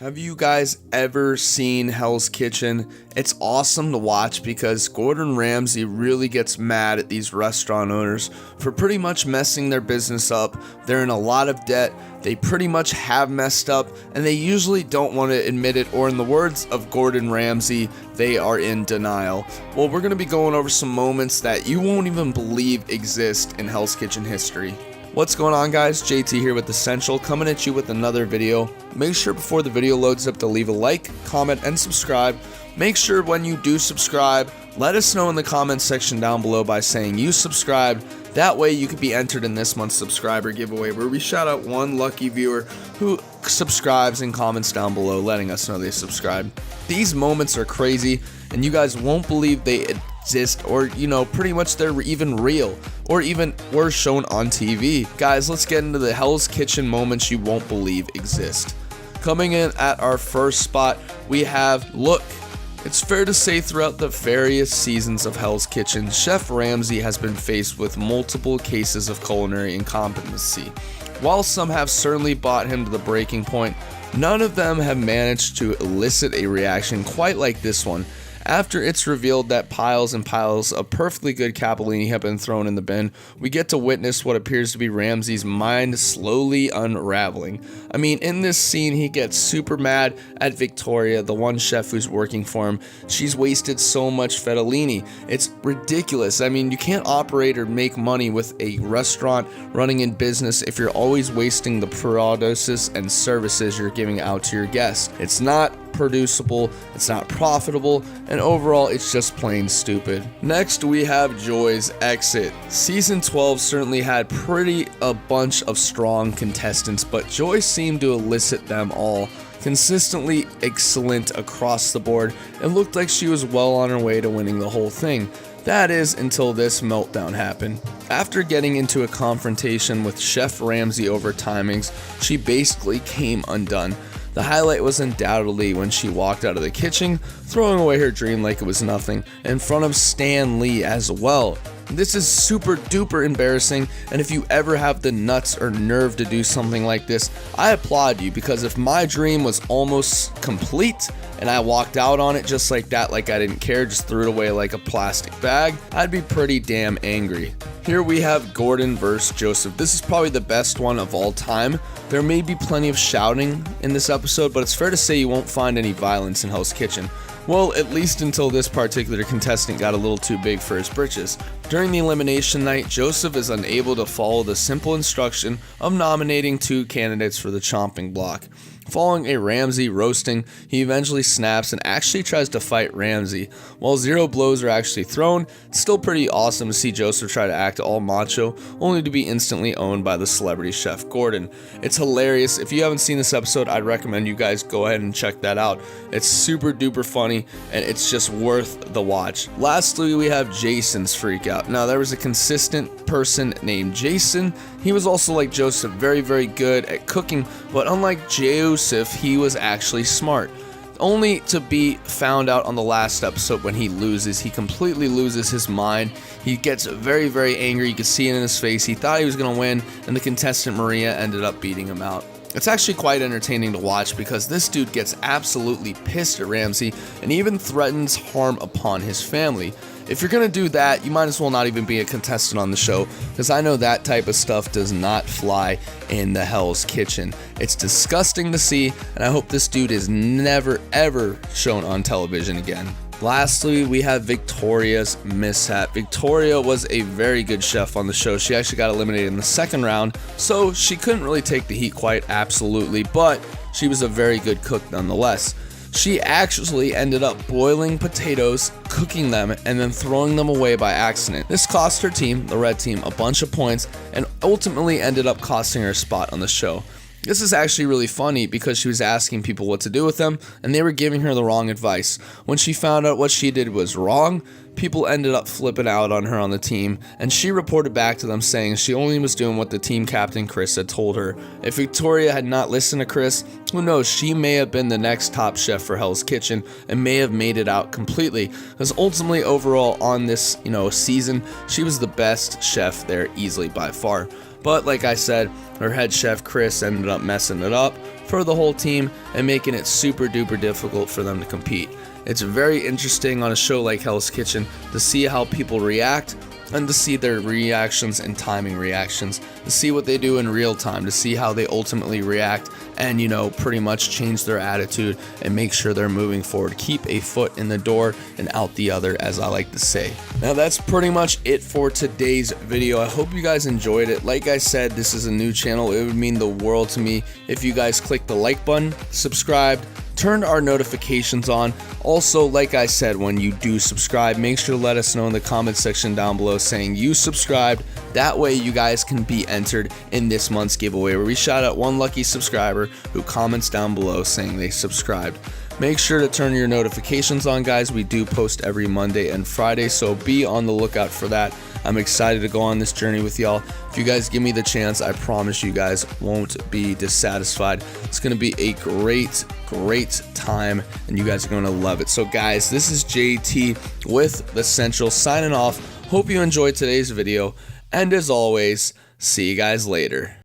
Have you guys ever seen Hell's Kitchen? It's awesome to watch because Gordon Ramsay really gets mad at these restaurant owners for pretty much messing their business up. They're in a lot of debt, they pretty much have messed up, and they usually don't want to admit it, or in the words of Gordon Ramsay, they are in denial. Well, we're going to be going over some moments that you won't even believe exist in Hell's Kitchen history. What's going on, guys? JT here with Essential, coming at you with another video. Make sure before the video loads up to leave a like, comment, and subscribe. Make sure when you do subscribe, let us know in the comments section down below by saying you subscribed. That way you could be entered in this month's subscriber giveaway, where we shout out one lucky viewer who subscribes and comments down below letting us know they subscribed. These moments are crazy, and you guys won't believe they exist, or pretty much they're even real, or even were shown on TV. Guys, let's get into the Hell's Kitchen moments you won't believe exist. Coming in at our first spot, we have Look. It's fair to say throughout the various seasons of Hell's Kitchen, Chef Ramsay has been faced with multiple cases of culinary incompetency. While some have certainly brought him to the breaking point, none of them have managed to elicit a reaction quite like this one. After it's revealed that piles and piles of perfectly good capellini have been thrown in the bin, we get to witness what appears to be Ramsay's mind slowly unraveling. I mean, in this scene, he gets super mad at Victoria, the one chef who's working for him. She's wasted so much fettuccine. It's ridiculous. I mean, you can't operate or make money with a restaurant running in business if you're always wasting the products and services you're giving out to your guests. It's not producible, it's not profitable, and overall it's just plain stupid. Next, we have Joy's exit. Season 12 certainly had a bunch of strong contestants, but Joy seemed to elicit them all. Consistently excellent across the board. It looked like she was well on her way to winning the whole thing. That is, until this meltdown happened. After getting into a confrontation with Chef Ramsay over timings, she basically came undone. The highlight was undoubtedly when she walked out of the kitchen, throwing away her dream like it was nothing, in front of Stan Lee as well. This is super duper embarrassing, and if you ever have the nuts or nerve to do something like this, I applaud you, because if my dream was almost complete and I walked out on it just like that, like I didn't care, just threw it away like a plastic bag, I'd be pretty damn angry. Here we have Gordon versus Joseph. This is probably the best one of all time. There may be plenty of shouting in this episode, but it's fair to say you won't find any violence in Hell's Kitchen. Well, at least until this particular contestant got a little too big for his britches. During the elimination night, Joseph is unable to follow the simple instruction of nominating two candidates for the chopping block. Following a Ramsay roasting, he eventually snaps and actually tries to fight Ramsay. While zero blows are actually thrown, it's still pretty awesome to see Joseph try to act all macho, only to be instantly owned by the celebrity chef Gordon. It's hilarious. If you haven't seen this episode, I'd recommend you guys go ahead and check that out. It's super duper funny, and it's just worth the watch. Lastly, we have Jason's freakout. Now, there was a consistent person named Jason. He was also, like Joseph, very, very good at cooking, but unlike Joseph, he was actually smart. Only to be found out on the last episode when he loses. He completely loses his mind. He gets very, very angry. You can see it in his face. He thought he was going to win, and the contestant Maria ended up beating him out. It's actually quite entertaining to watch because this dude gets absolutely pissed at Ramsay and even threatens harm upon his family. If you're going to do that, you might as well not even be a contestant on the show, because I know that type of stuff does not fly in the Hell's Kitchen. It's disgusting to see, and I hope this dude is never ever shown on television again. Lastly, we have Victoria's mishap. Victoria was a very good chef on the show. She actually got eliminated in the second round, so she couldn't really take the heat quite absolutely, but she was a very good cook nonetheless. She actually ended up boiling potatoes, cooking them, and then throwing them away by accident. This cost her team, the red team, a bunch of points, and ultimately ended up costing her a spot on the show. This is actually really funny because she was asking people what to do with them, and they were giving her the wrong advice. When she found out what she did was wrong, people ended up flipping out on her on the team, and she reported back to them saying she only was doing what the team captain Chris had told her. If Victoria had not listened to Chris, who knows, she may have been the next top chef for Hell's Kitchen and may have made it out completely, because ultimately overall on this season, she was the best chef there easily by far. But like I said, her head chef Chris ended up messing it up, for the whole team and making it super duper difficult for them to compete. It's very interesting on a show like Hell's Kitchen to see how people react and to see their reactions and timing reactions, to see what they do in real time, to see how they ultimately react and, you know, pretty much change their attitude and make sure they're moving forward. Keep a foot in the door and out the other, as I like to say. Now that's pretty much it for today's video. I hope you guys enjoyed it. Like I said, this is a new channel. It would mean the world to me if you guys click the like button, subscribed, turned our notifications on. Also, like I said, when you do subscribe, make sure to let us know in the comment section down below saying you subscribed. That way you guys can be entered in this month's giveaway, where we shout out one lucky subscriber who comments down below saying they subscribed. Make sure to turn your notifications on, guys. We do post every Monday and Friday, so be on the lookout for that. I'm excited to go on this journey with y'all. If you guys give me the chance, I promise you guys won't be dissatisfied. It's going to be a great time, and you guys are going to love it. So guys, this is JT with The Central signing off. Hope you enjoyed today's video, and as always, see you guys later.